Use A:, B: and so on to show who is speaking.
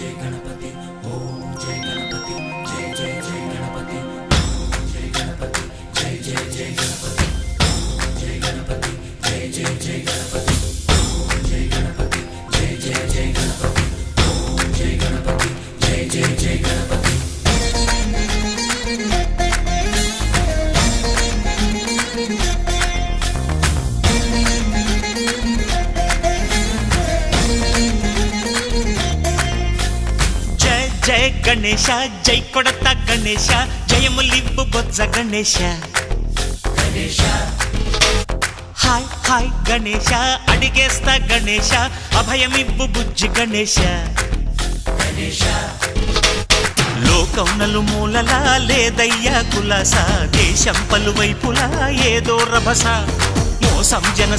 A: जय गणपति ओम जय गणपति जय जय जय गणपति जय गणपति जय जय जय गणपति जय गणपति जय जय जय गणपति जय गणपति जय जय जय गणपति जय गणपति जय जय जय गणपति
B: जय गणेश जय कोडता गणेश जयमुलिब्बु बोज्ज गणेश
A: गणेश
B: हाय हाय गणेश अडिगेस्ता गणेश अभयमिब्बु बुज्जि गणेश
A: गणेश
B: లోకం నలుమూలలా లేదయ్యా కులాస దేశం పలువైపులా ఏదో రభస మోసం జన